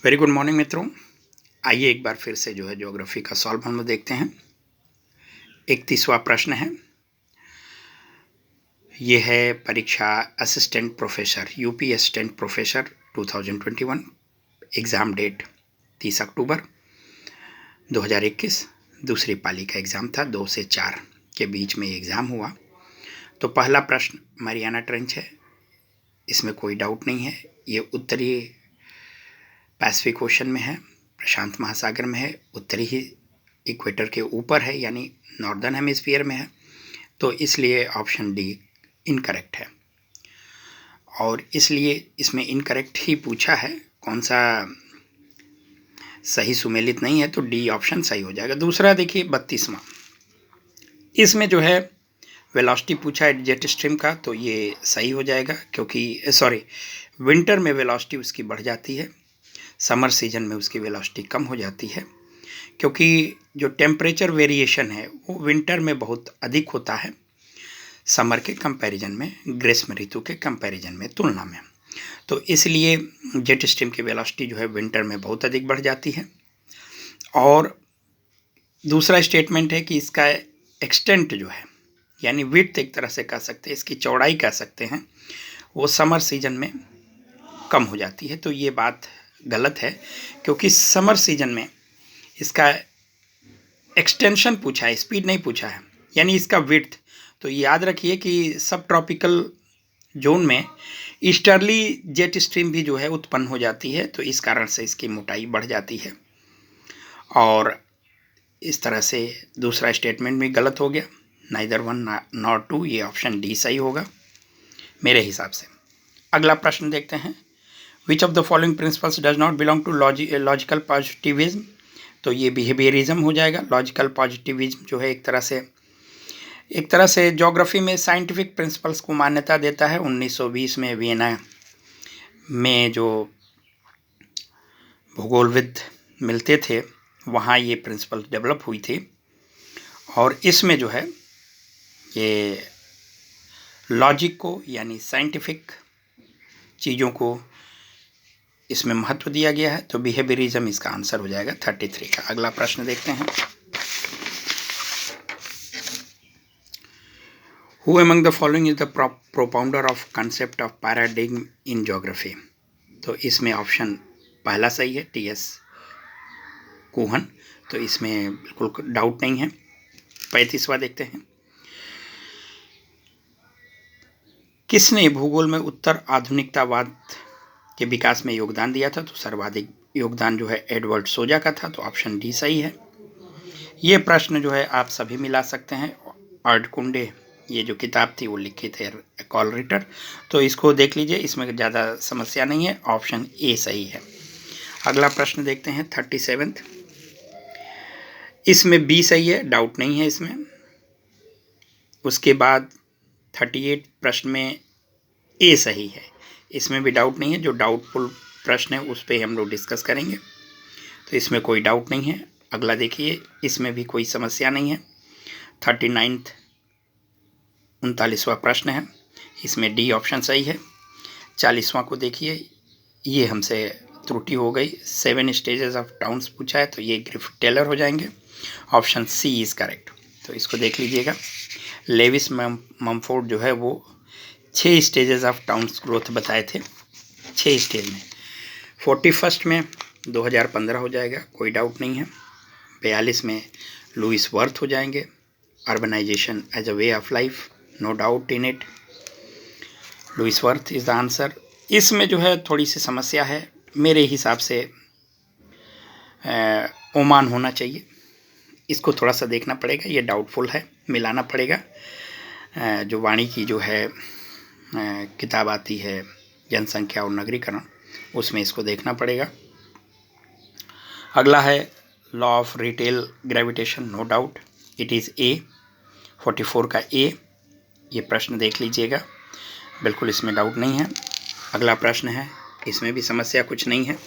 Very good morning मित्रों। आइए एक बार फिर से जो है ज्योग्राफी का सॉल्व हम लोग देखते हैं। 31वां प्रश्न है। ये है परीक्षा assistant professor UP assistant professor 2021। Exam date 30 अक्टूबर 2021। दूसरी पाली का एग्ज़ाम था, 2 से 4 के बीच में एग्ज़ाम हुआ। तो पहला प्रश्न मरियाना ट्रेंच है, इसमें कोई डाउट नहीं है। ये उत्तरी पैसिफिक ओशन में है, प्रशांत महासागर में है, उत्तरी ही इक्वेटर के ऊपर है, यानी नॉर्दर्न हेमिस्फीयर में है। तो इसलिए ऑप्शन डी इनकरेक्ट है, और इसलिए इसमें इनकरेक्ट ही पूछा है, कौन सा सही सुमेलित नहीं है, तो डी ऑप्शन सही हो जाएगा। दूसरा देखिए 32वां, इसमें जो है वेलोसिटी पूछा है जेट स्ट्रीम का, तो ये सही हो जाएगा, क्योंकि विंटर में वेलोसिटी उसकी बढ़ जाती है, समर सीजन में उसकी वेलोसिटी कम हो जाती है, क्योंकि जो टेम्परेचर वेरिएशन है वो विंटर में बहुत अधिक होता है समर के कंपैरिजन में, ग्रीष्म ऋतु के कंपैरिजन में, तुलना में। तो इसलिए जेट स्ट्रीम की वेलोसिटी जो है विंटर में बहुत अधिक बढ़ जाती है। और दूसरा स्टेटमेंट है कि इसका एक्सटेंट जो है, यानी विड्थ एक तरह से कह सकते हैं, इसकी चौड़ाई कह सकते हैं, वो समर सीजन में कम हो जाती है। तो ये बात गलत है, क्योंकि समर सीजन में इसका एक्सटेंशन पूछा है, स्पीड नहीं पूछा है, यानी इसका विड्थ। तो याद रखिए कि सब ट्रॉपिकल जोन में ईस्टर्ली जेट स्ट्रीम भी जो है उत्पन्न हो जाती है, तो इस कारण से इसकी मोटाई बढ़ जाती है। और इस तरह से दूसरा स्टेटमेंट भी गलत हो गया, नाइदर वन नॉट टू, ये ऑप्शन डी सही होगा मेरे हिसाब से। अगला प्रश्न देखते हैं। Which of the following principles does not belong to logical positivism, तो ये बिहेवियरिज्म हो जाएगा। लॉजिकल पॉजिटिविज्म जो है एक तरह से ज्योग्राफी में साइंटिफिक प्रिंसिपल्स को मान्यता देता है। 1920 में वियना में जो भूगोलविद मिलते थे, वहाँ ये प्रिंसिपल डेवलप हुई थी, और इसमें जो है ये लॉजिक को, यानी साइंटिफिक चीज़ों को इसमें महत्व दिया गया है। तो बिहेवियरिज्म इसका आंसर हो जाएगा 33 का। अगला प्रश्न देखते हैं। Who among the following is the propounder of concept of paradigm in geography? तो इसमें ऑप्शन पहला सही है, टी.एस. कूहन, तो इसमें बिल्कुल डाउट नहीं है। 35वां देखते हैं। किसने भूगोल में उत्तर आधुनिकतावाद के विकास में योगदान दिया था? तो सर्वाधिक योगदान जो है एडवर्ड सोजा का था, तो ऑप्शन डी सही है। ये प्रश्न जो है आप सभी मिला सकते हैं। अर्डकुंडे ये जो किताब थी वो लिखी थे कॉल रिटर, तो इसको देख लीजिए, इसमें ज़्यादा समस्या नहीं है, ऑप्शन ए सही है। अगला प्रश्न देखते हैं 37। इसमें बी सही है, डाउट नहीं है इसमें। उसके बाद 38 प्रश्न में ए सही है, इसमें भी डाउट नहीं है। जो डाउटफुल प्रश्न है उस पर हम लोग डिस्कस करेंगे, तो इसमें कोई डाउट नहीं है। अगला देखिए, इसमें भी कोई समस्या नहीं है। 39वां प्रश्न है, इसमें डी ऑप्शन सही है। 40वां को देखिए, ये हमसे त्रुटि हो गई, 7 स्टेजेस ऑफ टाउन्स पूछा है, तो ये ग्रिफिथ टेलर हो जाएंगे, ऑप्शन सी इज़ करेक्ट। तो इसको देख लीजिएगा। लेविस ममफोर्ड जो है वो 6 स्टेजेस ऑफ टाउन्स ग्रोथ बताए थे, 6 स्टेज में। 41 में 2015 हो जाएगा, कोई डाउट नहीं है। 42 में लुइस वर्थ हो जाएंगे, urbanisation as a way of life, no doubt in it, Louis Wirth is the answer. इसमें जो है थोड़ी सी समस्या है, मेरे हिसाब से ओमान होना चाहिए, इसको थोड़ा सा देखना पड़ेगा, ये डाउटफुल है, मिलाना पड़ेगा। जो वाणी की जो है किताब आती है जनसंख्या और नगरीकरण, उसमें इसको देखना पड़ेगा। अगला है law of retail gravitation, no doubt it is A, 44 का ए। ये प्रश्न देख लीजिएगा, बिल्कुल इसमें डाउट नहीं है। अगला प्रश्न है, इसमें भी समस्या कुछ नहीं है।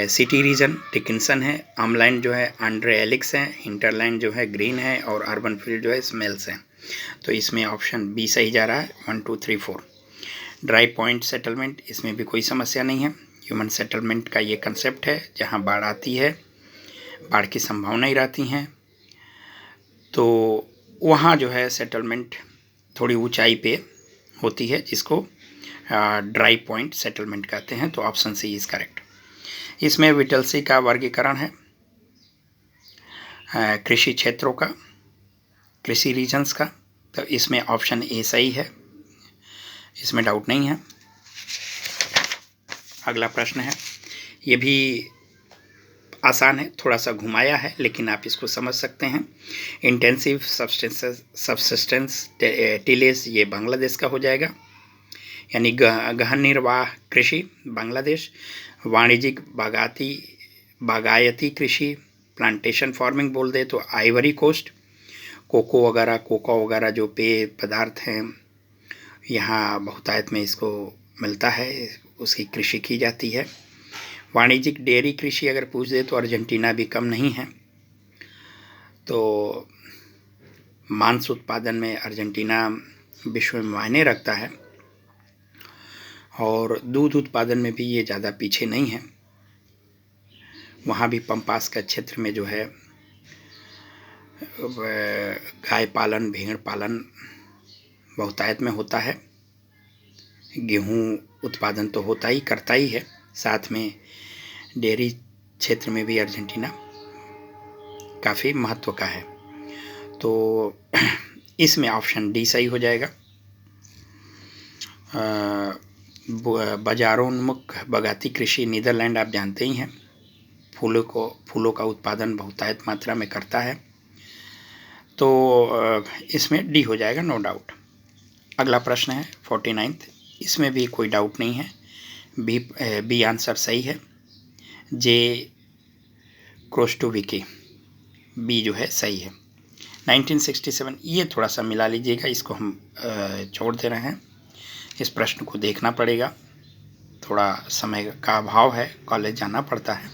सिटी रीजन डिकिंसन है, आमलैंड जो है आंड्रे एलिक्स है, हिंटरलैंड जो है ग्रीन है, और अर्बन फील्ड जो है स्मेल्स है। तो इसमें ऑप्शन बी सही जा रहा है, 1 2 3 4। ड्राई पॉइंट सेटलमेंट, इसमें भी कोई समस्या नहीं है। ह्यूमन सेटलमेंट का ये कंसेप्ट है। जहाँ बाढ़ आती है, बाढ़ की संभावना ही रहती हैं, तो वहाँ जो है सेटलमेंट थोड़ी ऊंचाई पे होती है, जिसको ड्राई पॉइंट सेटलमेंट कहते हैं। तो ऑप्शन सी इज करेक्ट। इसमें विटलसी का वर्गीकरण है कृषि क्षेत्रों का, कृषि रीजन्स का, तो इसमें ऑप्शन ए सही है, इसमें डाउट नहीं है। अगला प्रश्न है, ये भी आसान है, थोड़ा सा घुमाया है, लेकिन आप इसको समझ सकते हैं। इंटेंसिव सबसिस्टेंस टिलेज ये बांग्लादेश का हो जाएगा, यानी गहन निर्वाह कृषि बांग्लादेश। वाणिज्यिक बागायती कृषि प्लांटेशन फार्मिंग बोल दे तो आइवरी कोस्ट। कोको वगैरह जो पेय पदार्थ हैं यहाँ बहुतायत में इसको मिलता है, उसकी कृषि की जाती है। वाणिज्यिक डेयरी कृषि अगर पूछ दे तो अर्जेंटीना भी कम नहीं है। तो मांस उत्पादन में अर्जेंटीना विश्व में मायने रखता है, और दूध उत्पादन में भी ये ज़्यादा पीछे नहीं है। वहाँ भी पंपास का क्षेत्र में जो है गाय पालन, भेड़ पालन बहुतायत में होता है। गेहूँ उत्पादन तो करता ही है, साथ में डेयरी क्षेत्र में भी अर्जेंटीना काफ़ी महत्व का है। तो इसमें ऑप्शन डी सही हो जाएगा। बाजारोन्मुख बागायती कृषि नीदरलैंड आप जानते ही हैं, फूलों का उत्पादन बहुतायत मात्रा में करता है, तो इसमें डी हो जाएगा, नो डाउट। अगला प्रश्न है 49th, इसमें भी कोई डाउट नहीं है, बी आंसर सही है। जे क्रोस्टोविकी, बी जो है सही है। 1967 ये थोड़ा सा मिला लीजिएगा, इसको हम छोड़ दे रहे हैं, इस प्रश्न को देखना पड़ेगा, थोड़ा समय का अभाव है, कॉलेज जाना पड़ता है,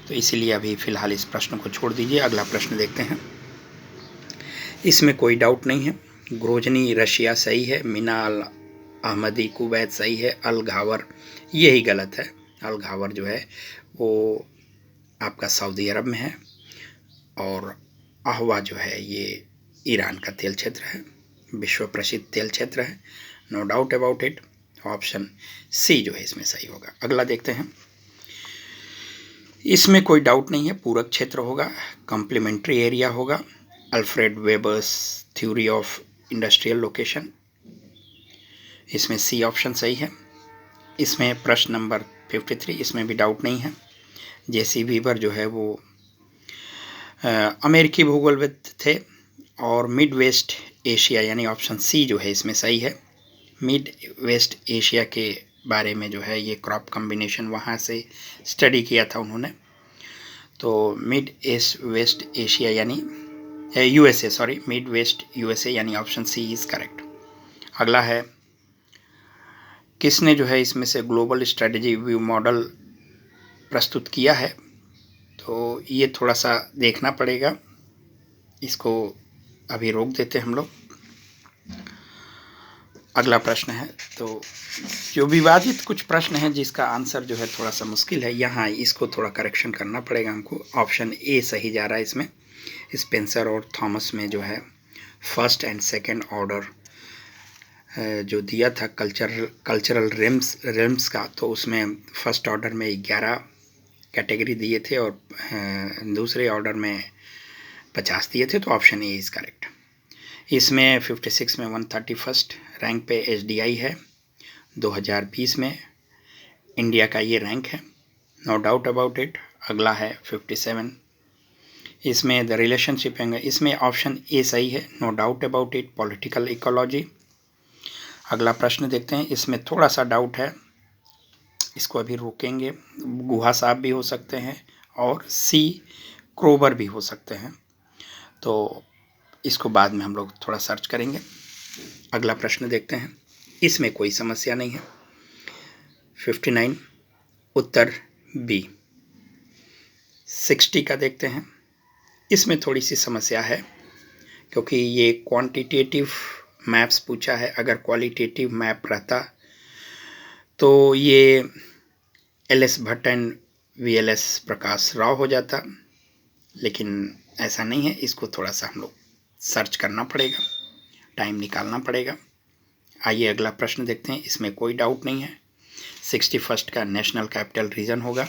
तो इसीलिए अभी फ़िलहाल इस प्रश्न को छोड़ दीजिए। अगला प्रश्न देखते हैं, इसमें कोई डाउट नहीं है। ग्रोजनी रशिया सही है, मीना अल अहमदी कुवैत सही है, अल घावर यही गलत है। अल घावर जो है वो आपका सऊदी अरब में है, और अहवा जो है ये ईरान का तेल क्षेत्र है, विश्व प्रसिद्ध तेल क्षेत्र है, no doubt about it. Option C जो है इसमें सही होगा। अगला देखते हैं, इसमें कोई डाउट नहीं है, पूरक क्षेत्र होगा, कॉम्प्लीमेंट्री एरिया होगा, Alfred Weber's theory of industrial location, इसमें सी ऑप्शन सही है। इसमें प्रश्न नंबर 53, इसमें भी डाउट नहीं है। जेसी वीवर जो है वो अमेरिकी भूगोलविद थे, और मिड वेस्ट एशिया यानी ऑप्शन सी जो है इसमें सही है। मिड वेस्ट एशिया के बारे में जो है ये क्रॉप कॉम्बिनेशन वहाँ से स्टडी किया था उन्होंने, तो मिड वेस्ट एशिया यानी USA, sorry, mid west USA यानी ऑप्शन सी इज़ करेक्ट। अगला है, किसने जो है इसमें से ग्लोबल स्ट्रेटजी व्यू मॉडल प्रस्तुत किया है, तो ये थोड़ा सा देखना पड़ेगा, इसको अभी रोक देते हैं हम लोग। अगला प्रश्न है, तो जो विवादित कुछ प्रश्न हैं जिसका आंसर जो है थोड़ा सा मुश्किल है, यहाँ इसको थोड़ा करेक्शन करना पड़ेगा हमको। ऑप्शन ए सही जा रहा है इसमें, स्पेंसर और थॉमस में जो है फर्स्ट एंड सेकंड ऑर्डर जो दिया था कल्चरल रेम्स का, तो उसमें फर्स्ट ऑर्डर में 11 कैटेगरी दिए थे, और दूसरे ऑर्डर में 50 दिए थे, तो ऑप्शन ए इज़ करेक्ट। इसमें 56 में 131 रैंक पे एसडीआई है, 2020 में इंडिया का ये रैंक है, नो डाउट अबाउट इट। अगला है 57, इसमें द रिलेशनशिप है, इसमें ऑप्शन ए सही है, no doubt about it, political ecology. अगला प्रश्न देखते हैं, इसमें थोड़ा सा डाउट है, इसको अभी रोकेंगे। गुहा साहब भी हो सकते हैं, और सी क्रोबर भी हो सकते हैं, तो इसको बाद में हम लोग थोड़ा सर्च करेंगे। अगला प्रश्न देखते हैं, इसमें कोई समस्या नहीं है। 59 उत्तर बी। 60 का देखते हैं, इसमें थोड़ी सी समस्या है, क्योंकि ये क्वांटिटेटिव मैप्स पूछा है। अगर क्वालिटेटिव मैप रहता तो ये LS Bhatt and VLS Prakash Rao हो जाता, लेकिन ऐसा नहीं है। इसको थोड़ा सा हम लोग सर्च करना पड़ेगा, टाइम निकालना पड़ेगा। आइए अगला प्रश्न देखते हैं, इसमें कोई डाउट नहीं है। 61 का नेशनल कैपिटल रीजन होगा,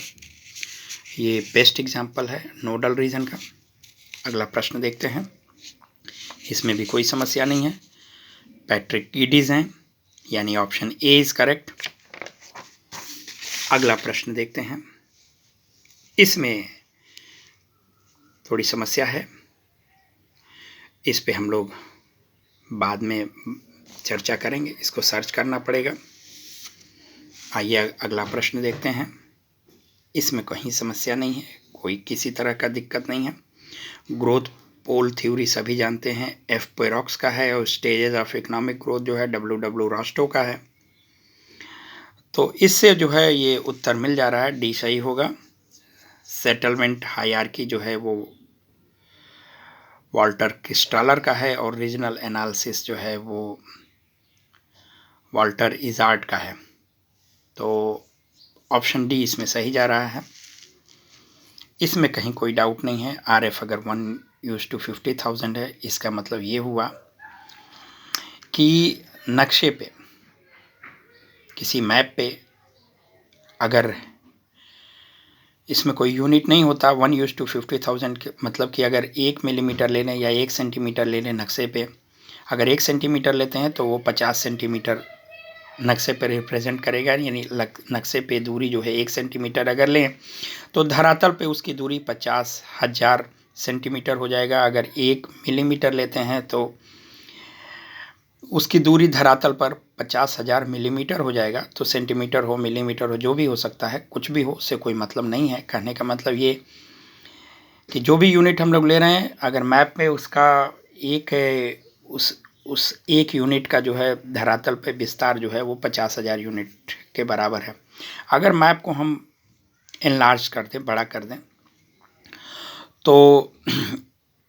ये बेस्ट एग्जाम्पल है नोडल रीजन का। अगला प्रश्न देखते हैं, इसमें भी कोई समस्या नहीं है। पैट्रिक कीडीज हैं, यानी ऑप्शन ए इज करेक्ट। अगला प्रश्न देखते हैं, इसमें थोड़ी समस्या है, इस पे हम लोग बाद में चर्चा करेंगे, इसको सर्च करना पड़ेगा। आइए अगला प्रश्न देखते हैं, इसमें कहीं समस्या नहीं है, कोई किसी तरह का दिक्कत नहीं है। ग्रोथ पोल थ्योरी सभी जानते हैं, एफ पेरॉक्स का है, और स्टेजेस ऑफ इकोनॉमिक ग्रोथ जो है डब्ल्यू रास्टो का है। तो इससे जो है ये उत्तर मिल जा रहा है, डी सही होगा। सेटलमेंट हायरार्की जो है वो वाल्टर क्रिस्टालर का है, और रीजनल एनालिसिस जो है वो वाल्टर इजार्ड का है। तो ऑप्शन डी इसमें सही जा रहा है, इसमें कहीं कोई डाउट नहीं है। RF अगर 1:50,000 है, इसका मतलब ये हुआ कि नक्शे पे, किसी मैप पे अगर इसमें कोई यूनिट नहीं होता 1:50,000 के, मतलब कि अगर 1 मिलीमीटर ले लें या 1 सेंटीमीटर ले लें नक्शे पे, अगर 1 सेंटीमीटर लेते हैं तो वो 50 सेंटीमीटर नक्शे पे रिप्रेजेंट करेगा, यानी नक्शे पे दूरी जो है 1 सेंटीमीटर अगर लें तो धरातल पे उसकी दूरी 50,000 सेंटीमीटर हो जाएगा। अगर 1 मिलीमीटर लेते हैं तो उसकी दूरी धरातल पर 50,000 मिलीमीटर हो जाएगा। तो सेंटीमीटर हो, मिलीमीटर हो, जो भी हो सकता है, कुछ भी हो, उससे कोई मतलब नहीं है। कहने का मतलब ये कि जो भी यूनिट हम लोग ले रहे हैं, अगर मैप में उसका उस एक यूनिट का जो है धरातल पे विस्तार जो है वो 50,000 यूनिट के बराबर है। अगर मैप को हम एनलार्ज कर दें, बड़ा कर दें, तो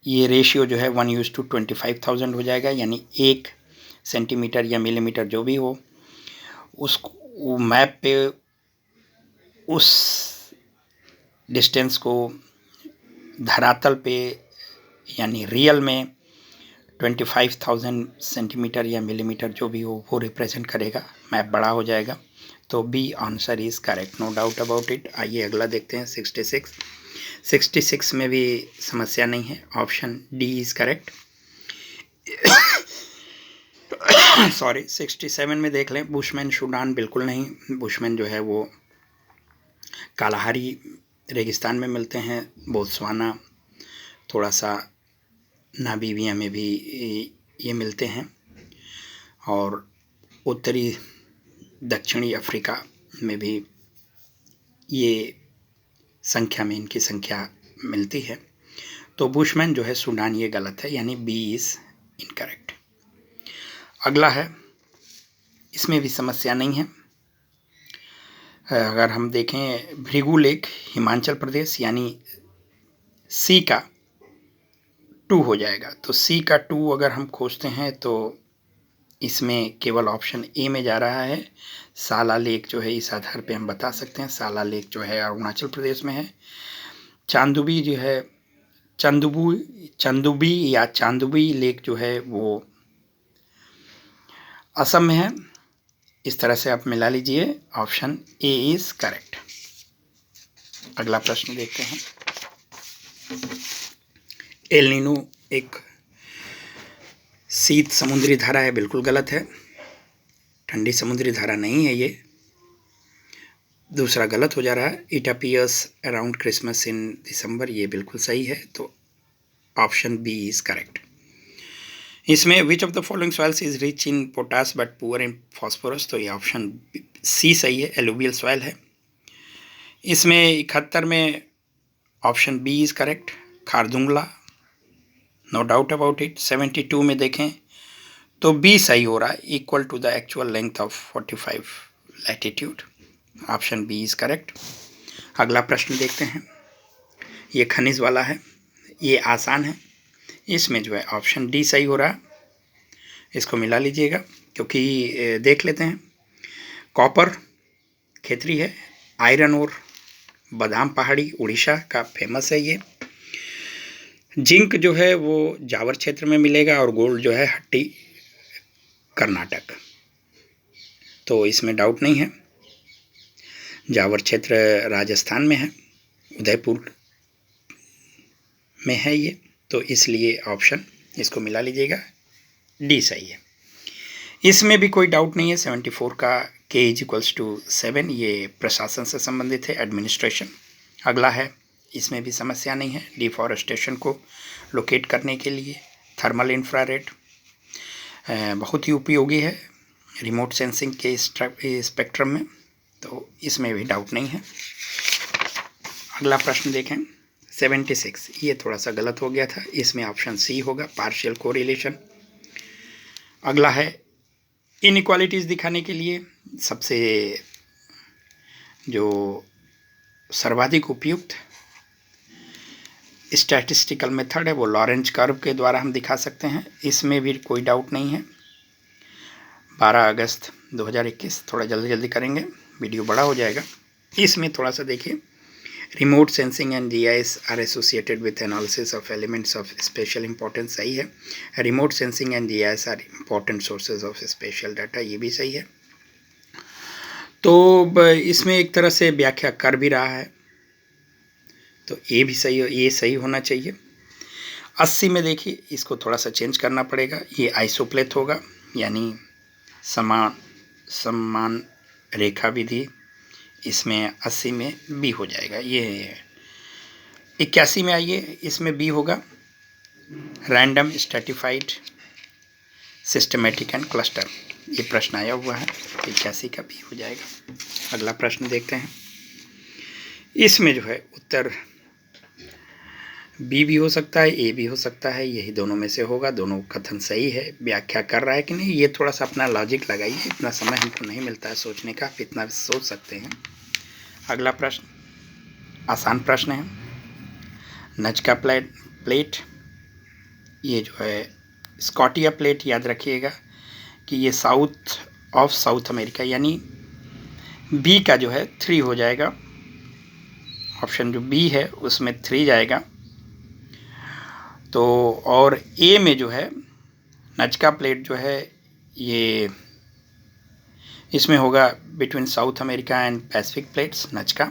ये रेशियो जो है 1:25,000 हो जाएगा, यानी 1 सेंटीमीटर या मिलीमीटर जो भी हो, उसको मैप पे उस डिस्टेंस को धरातल पे यानी रियल में 25,000 सेंटीमीटर या मिलीमीटर जो भी हो वो रिप्रेजेंट करेगा, मैप बड़ा हो जाएगा। तो B answer is correct, no doubt about it. आइए अगला देखते हैं 66 में भी समस्या नहीं है, option D is correct. Sorry, 67 में देख लें, बुशमैन सूडान बिल्कुल नहीं। बुशमैन जो है वो कालाहारी रेगिस्तान में मिलते हैं, बोत्सवाना, थोड़ा सा नामीबिया में भी ये मिलते हैं, और उत्तरी दक्षिणी अफ्रीका में भी ये संख्या में इनकी संख्या मिलती है। तो बुशमैन जो है सूडान, ये गलत है, यानी बी इज़ इनकरेक्ट। अगला है, इसमें भी समस्या नहीं है। अगर हम देखें भृगु लेक हिमाचल प्रदेश, यानी सी का 2 हो जाएगा। तो सी का 2 अगर हम खोजते हैं तो इसमें केवल ऑप्शन ए में जा रहा है। साला लेक जो है, इस आधार पे हम बता सकते हैं साला लेक जो है अरुणाचल प्रदेश में है। चांदुबी जो है, चंदुबी या चांदुबी लेक जो है वो असम में है। इस तरह से आप मिला लीजिए, ऑप्शन ए इज करेक्ट। अगला प्रश्न देखते हैं, एल नीनो एक शीत समुद्री धारा है, बिल्कुल गलत है, ठंडी समुद्री धारा नहीं है ये। दूसरा गलत हो जा रहा है, it appears around Christmas in December, ये बिल्कुल सही है। तो ऑप्शन बी इज करेक्ट। इसमें which of the following soils is rich in potash but poor in phosphorus, तो ये ऑप्शन सी सही है, एलुवियल सॉइल है। इसमें 71 में option B is correct, Khardungla, no doubt about it. 72 में देखें तो बी सही हो रहा है, equal to the actual length of 45 latitude, option B is correct. अगला प्रश्न देखते हैं, ये खनिज वाला है, ये आसान है, इसमें जो है ऑप्शन डी सही हो रहा है, इसको मिला लीजिएगा, क्योंकि देख लेते हैं। कॉपर खेतरी है, आयरन ओर, बादाम पहाड़ी उड़ीसा का फेमस है ये। जिंक जो है वो जावर क्षेत्र में मिलेगा और गोल्ड जो है हट्टी कर्नाटक, तो इसमें डाउट नहीं है। जावर क्षेत्र राजस्थान में है, उदयपुर में है ये, तो इसलिए ऑप्शन इसको मिला लीजिएगा, डी सही है। इसमें भी कोई डाउट नहीं है। 74 का k = 7 ये प्रशासन से संबंधित है, एडमिनिस्ट्रेशन। अगला है, इसमें भी समस्या नहीं है, डिफॉरेस्टेशन को लोकेट करने के लिए थर्मल इंफ्रारेड बहुत ही उपयोगी है रिमोट सेंसिंग के स्पेक्ट्रम में, तो इसमें भी डाउट नहीं है। अगला प्रश्न देखें, 76, ये थोड़ा सा गलत हो गया था, इसमें ऑप्शन सी होगा, पार्शियल कोरिलेशन। अगला है, इनइक्वालिटीज़ दिखाने के लिए सबसे जो सर्वाधिक उपयुक्त स्टैटिस्टिकल मेथड है वो लॉरेंज कर्व के द्वारा हम दिखा सकते हैं, इसमें भी कोई डाउट नहीं है। 12 अगस्त 2021, थोड़ा जल्दी करेंगे, वीडियो बड़ा हो जाएगा। इसमें थोड़ा सा देखिए, remote sensing and GIS are associated with analysis of elements of spatial importance, सही है। Remote sensing and GIS are important sources of spatial data, ये भी सही है। तो इसमें एक तरह से व्याख्या कर भी रहा है, तो ये भी सही, ये सही होना चाहिए। 80 में देखिए, इसको थोड़ा सा चेंज करना पड़ेगा, ये आइसोप्लेथ होगा, यानी समान रेखा विधि, इसमें 80 में बी हो जाएगा। ये 81 में आइए, इसमें बी होगा, random stratified systematic and cluster, ये प्रश्न आया हुआ है, 81 का बी हो जाएगा। अगला प्रश्न देखते हैं, इसमें जो है उत्तर बी भी हो सकता है, ए भी हो सकता है, यही दोनों में से होगा, दोनों कथन सही है। व्याख्या कर रहा है कि नहीं, ये थोड़ा सा अपना लॉजिक लगाइए, इतना समय हमको नहीं मिलता है सोचने का, आप इतना सोच सकते हैं। अगला प्रश्न आसान प्रश्न है, नजका प्लेट, ये जो है स्कॉटिया प्लेट, याद रखिएगा कि ये साउथ अमेरिका, यानी बी का जो है 3 हो जाएगा, ऑप्शन जो बी है उसमें 3 जाएगा। तो और ए में जो है नजका प्लेट जो है ये इसमें होगा between south America and Pacific plates, Nazca.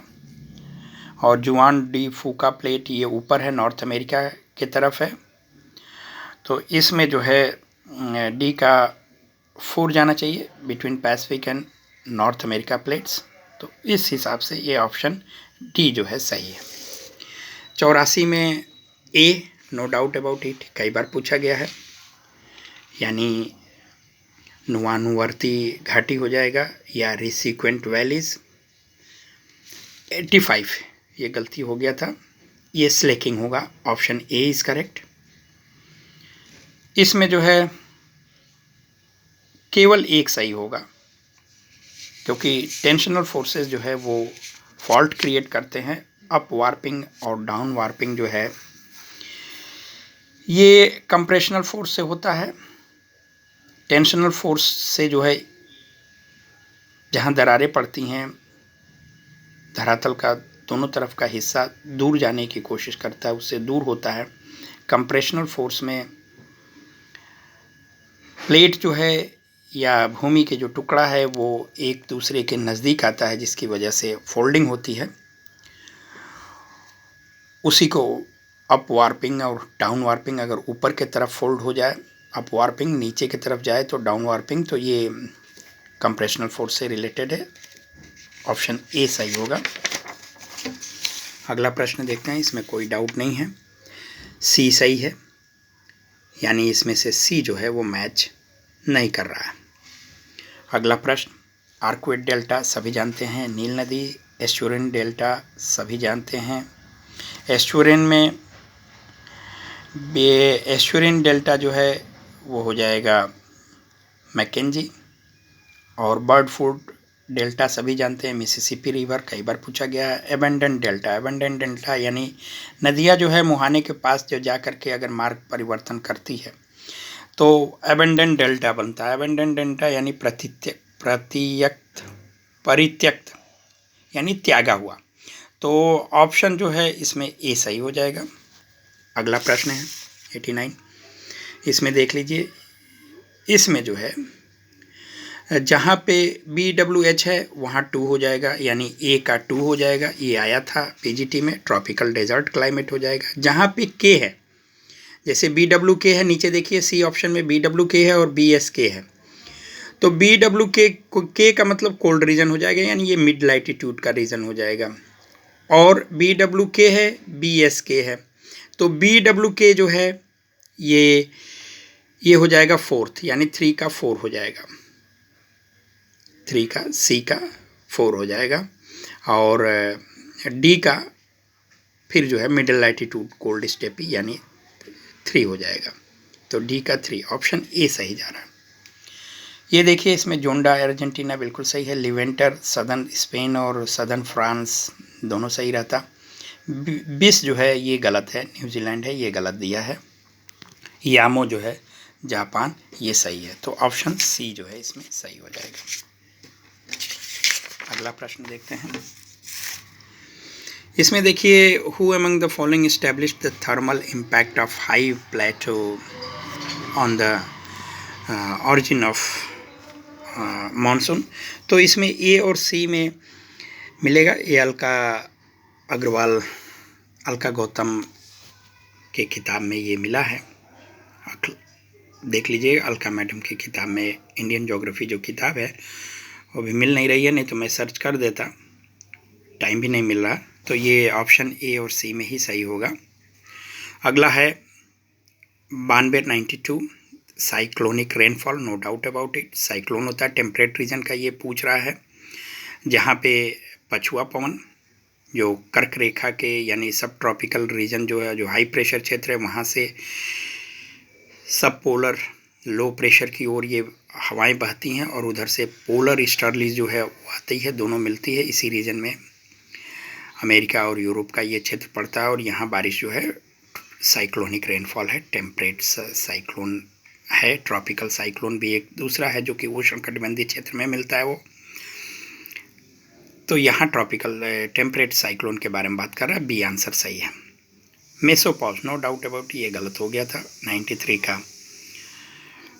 और जुआन डी फूका प्लेट ये ऊपर है, नॉर्थ अमेरिका के तरफ है, तो इसमें जो है डी का 4 जाना चाहिए, between Pacific and north America plates, तो इस हिसाब से ये ऑप्शन डी जो है सही है। 84 में ए, नो डाउट अबाउट इट, कई बार पूछा गया है, यानी नुआनुवर्ती घाटी हो जाएगा या रिसीक्वेंट वैलीज। 85 ये गलती हो गया था, ये स्लेकिंग होगा, ऑप्शन ए इज करेक्ट। इसमें जो है केवल एक सही होगा, क्योंकि टेंशनल फोर्सेस जो है वो फॉल्ट क्रिएट करते हैं, अप वार्पिंग और डाउन वार्पिंग जो है ये कंप्रेशनल फोर्स से होता है। टेंशनल फोर्स से जो है जहाँ दरारें पड़ती हैं, धरातल का दोनों तरफ का हिस्सा दूर जाने की कोशिश करता है, उससे दूर होता है। कंप्रेशनल फोर्स में प्लेट जो है या भूमि के जो टुकड़ा है वो एक दूसरे के नज़दीक आता है, जिसकी वजह से फोल्डिंग होती है, उसी को अप वार्पिंग और डाउन वार्पिंग। अगर ऊपर के तरफ फोल्ड हो जाए अप वार्पिंग, नीचे की तरफ जाए तो डाउन वार्पिंग, तो ये कंप्रेशनल फोर्स से रिलेटेड है, ऑप्शन ए सही होगा। अगला प्रश्न देखते हैं, इसमें कोई डाउट नहीं है, सी सही है, यानी इसमें से सी जो है वो मैच नहीं कर रहा है। अगला प्रश्न, आर्कवेट डेल्टा सभी जानते हैं, नील नदी, एस्चुरिन डेल्टा सभी जानते हैं। एस्चुरिन डेल्टा जो है वो हो जाएगा मैकेंजी, और बर्ड फूड डेल्टा सभी जानते हैं, मिसिसिपी रिवर, कई बार पूछा गया है। एबंडेंट डेल्टा यानी नदियाँ जो है मुहाने के पास जो जा कर के अगर मार्ग परिवर्तन करती है तो एबंडेंट डेल्टा बनता है। एबंडेंट डेल्टा यानी परित्यक्त यानी त्यागा हुआ। तो ऑप्शन जो है इसमें ए सही हो जाएगा। अगला प्रश्न है 89, इसमें देख लीजिए, इसमें जो है जहाँ पे BWH है वहाँ 2 हो जाएगा, यानी ए का 2 हो जाएगा। ये आया था PGT में, ट्रॉपिकल डेजर्ट क्लाइमेट हो जाएगा। जहाँ पे के है, जैसे BWK है, नीचे देखिए सी ऑप्शन में BWK है और BSK है, तो BWK का मतलब कोल्ड रीजन हो जाएगा, यानी ये मिड लैटिट्यूड का रीजन हो जाएगा। और BWK है, BSK है, तो BWK जो है ये हो जाएगा 4th, यानी 3 का 4 हो जाएगा, 3 का C का 4 हो जाएगा। और D का फिर जो है मिडिल लैटिट्यूड कोल्ड स्टेपी, यानी 3 हो जाएगा। तो D का 3, ऑप्शन ए सही जा रहा है। ये देखिए, इसमें जोंडा अर्जेंटीना बिल्कुल सही है। लिवेंटर सदर्न स्पेन और सदर्न फ्रांस दोनों सही रहता। बिस जो है ये गलत है, न्यूजीलैंड है, ये गलत दिया है। यामो जो है जापान, ये सही है। तो ऑप्शन सी जो है इसमें सही हो जाएगा। अगला प्रश्न देखते हैं। इसमें देखिए, who among the following established the thermal impact of high plateau on the origin of monsoon. तो इसमें ए और सी में मिलेगा। ये अलका अग्रवाल, अलका गौतम के किताब में ये मिला है, देख लीजिए। अलका मैडम की किताब में, इंडियन ज्योग्राफी जो किताब है वो भी मिल नहीं रही है, नहीं तो मैं सर्च कर देता, टाइम भी नहीं मिल रहा। तो ये ऑप्शन ए और सी में ही सही होगा। अगला है 92 cyclonic rainfall, no doubt about it. Cyclone होता है टेम्परेट रीजन का, ये पूछ रहा है जहाँ पे पछुआ पवन जो कर्क रेखा के, यानी सब ट्रॉपिकल रीजन जो है, जो हाई प्रेशर क्षेत्र है, वहाँ से सब पोलर लो प्रेशर की ओर ये हवाएं बहती हैं, और उधर से पोलर ईस्टर्लीज जो है वो आती है, दोनों मिलती है। इसी रीजन में अमेरिका और यूरोप का ये क्षेत्र पड़ता है, और यहाँ बारिश जो है साइक्लोनिक रेनफॉल है। टेम्परेट साइक्लोन है, ट्रॉपिकल साइक्लोन भी एक दूसरा है जो कि उष्णकटिबंधीय क्षेत्र में मिलता है वो। तो यहाँ ट्रॉपिकल टेम्परेट साइक्लोन के बारे में बात कर रहा है, बी आंसर सही है। मेसोपॉज, नो डाउट अबाउट, ये गलत हो गया था। 93 का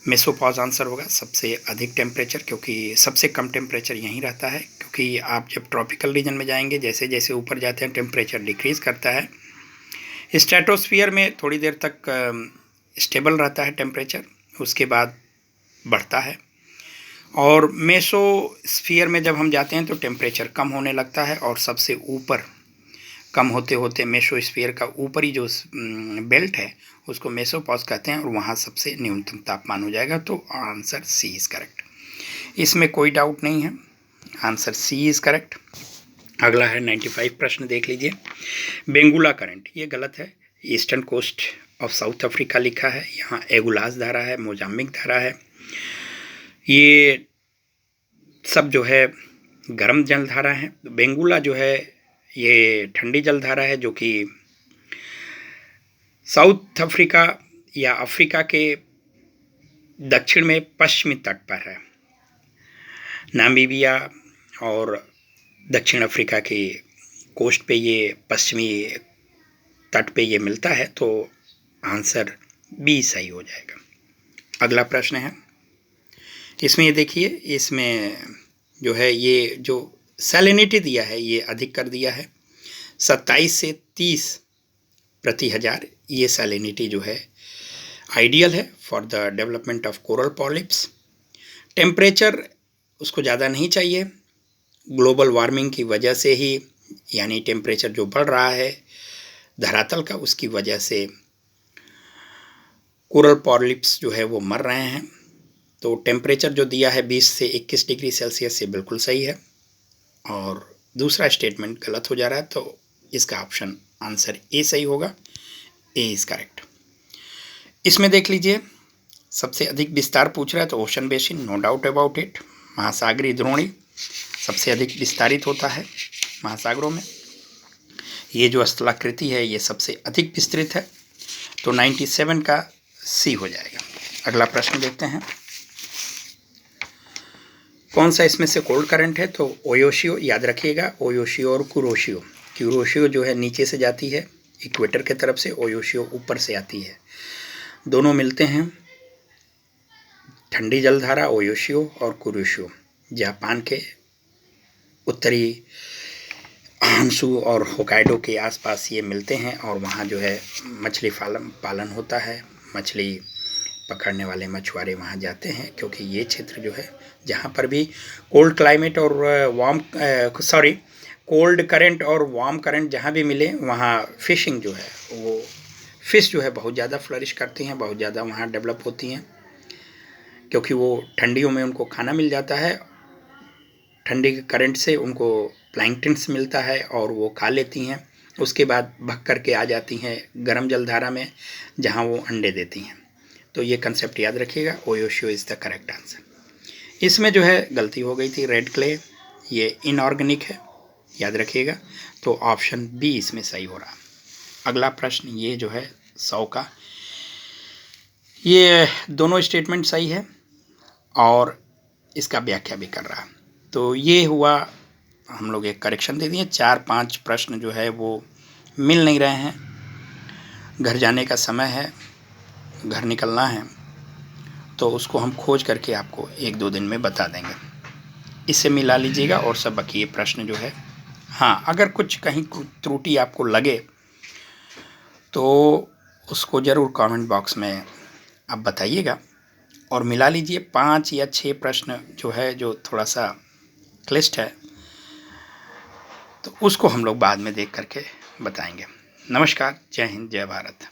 मेसोपॉज आंसर होगा, सबसे अधिक टेम्परेचर, क्योंकि सबसे कम टेम्परेचर यहीं रहता है। क्योंकि आप जब ट्रॉपिकल रीजन में जाएंगे, जैसे जैसे ऊपर जाते हैं टेम्परेचर डिक्रीज़ करता है। स्ट्रेटोस्फियर में थोड़ी देर तक स्टेबल रहता है टेम्परेचर, उसके बाद बढ़ता है। और मेसोस्फियर में जब हम जाते हैं तो टेम्परेचर कम होने लगता है, और सबसे ऊपर कम होते होते मेसोस्फियर का ऊपरी जो बेल्ट है उसको मेसोपॉज कहते हैं, और वहाँ सबसे न्यूनतम तापमान हो जाएगा। तो आंसर सी इज़ करेक्ट, इसमें कोई डाउट नहीं है, आंसर सी इज़ करेक्ट। अगला है 95 प्रश्न, देख लीजिए। बेंगुला करंट, ये गलत है। Eastern coast of South Africa लिखा है, यहाँ एगुलास धारा है, मोजाम्बिक धारा है। ये सब जो है गर्म जल धारा है। बेंगुला जो है ये ठंडी जल धारा है, जो कि साउथ अफ्रीका या अफ्रीका के दक्षिण में पश्चिमी तट पर है। नामीबिया और दक्षिण अफ्रीका की कोस्ट पे ये पश्चिमी तट पे ये मिलता है। तो आंसर बी सही हो जाएगा। अगला प्रश्न है, इसमें ये देखिए, इसमें जो है ये जो सैलिनिटी दिया है ये अधिक कर दिया है, 27 से 30 प्रति हज़ार। ये सैलिनिटी जो है आइडियल है for the development of coral polyps. Temperature उसको ज़्यादा नहीं चाहिए, ग्लोबल वार्मिंग की वजह से ही, यानी टेम्परेचर जो बढ़ रहा है धरातल का, उसकी वजह से कोरल पॉलिप्स जो है वो मर रहे हैं। तो टेम्परेचर जो दिया है 20 से 21 डिग्री सेल्सियस, से बिल्कुल सही है। और दूसरा स्टेटमेंट गलत हो जा रहा है, तो इसका ऑप्शन आंसर ए सही होगा, ए इज़ करेक्ट। इसमें देख लीजिए, सबसे अधिक विस्तार पूछ रहा है, तो ocean basin, no doubt about it. महासागरीय द्रोणी सबसे अधिक विस्तारित होता है महासागरों में। ये जो स्थलाकृति है ये सबसे अधिक विस्तृत है। तो 97 का सी हो जाएगा। अगला प्रश्न देखते हैं। कौन सा इसमें से कोल्ड करंट है? तो ओयोशियो, याद रखिएगा, ओयोशियो और कुरोशियो। कुरोशियो जो है नीचे से जाती है इक्वेटर के तरफ से, ओयोशियो ऊपर से आती है, दोनों मिलते हैं। ठंडी जलधारा ओयोशियो और कुरोशियो जापान के उत्तरी हांसू और होकाइडो के आसपास ये मिलते हैं, और वहाँ जो है मछली पालन होता है। मछली पकड़ने वाले मछुआरे वहाँ जाते हैं, क्योंकि ये क्षेत्र जो है जहाँ पर भी कोल्ड क्लाइमेट और कोल्ड करंट और वार्म करंट जहाँ भी मिले, वहाँ फिशिंग जो है वो फिश जो है बहुत ज़्यादा फ्लरिश करती हैं, बहुत ज़्यादा वहाँ डेवलप होती हैं, क्योंकि वो ठंडियों में उनको खाना मिल जाता है, ठंडी के करंट से उनको प्लैंकटन्स मिलता है और वो खा लेती हैं। उसके बाद भग करके आ जाती हैं गर्म जलधारा में, जहाँ वो अंडे देती हैं। तो ये कंसेप्ट याद रखिएगा, ओयोशियो इज़ द करेक्ट आंसर। इसमें जो है गलती हो गई थी, रेड क्ले, ये इनऑर्गेनिक है, याद रखिएगा। तो ऑप्शन बी इसमें सही हो रहा। अगला प्रश्न ये जो है 100 का, ये दोनों स्टेटमेंट सही है और इसका व्याख्या भी कर रहा। तो ये हुआ, हम लोग एक करेक्शन दे दिए। 4-5 प्रश्न जो है वो मिल नहीं रहे हैं। घर जाने का समय है, घर निकलना है, तो उसको हम खोज करके आपको 1-2 दिन में बता देंगे। इससे मिला लीजिएगा और सब बाकी ये प्रश्न जो है, हाँ, अगर कुछ कहीं त्रुटि आपको लगे तो उसको ज़रूर कमेंट बॉक्स में आप बताइएगा और मिला लीजिए। 5 या 6 प्रश्न जो है जो थोड़ा सा क्लिष्ट है, तो उसको हम लोग बाद में देख करके बताएंगे। नमस्कार, जय हिंद, जय भारत।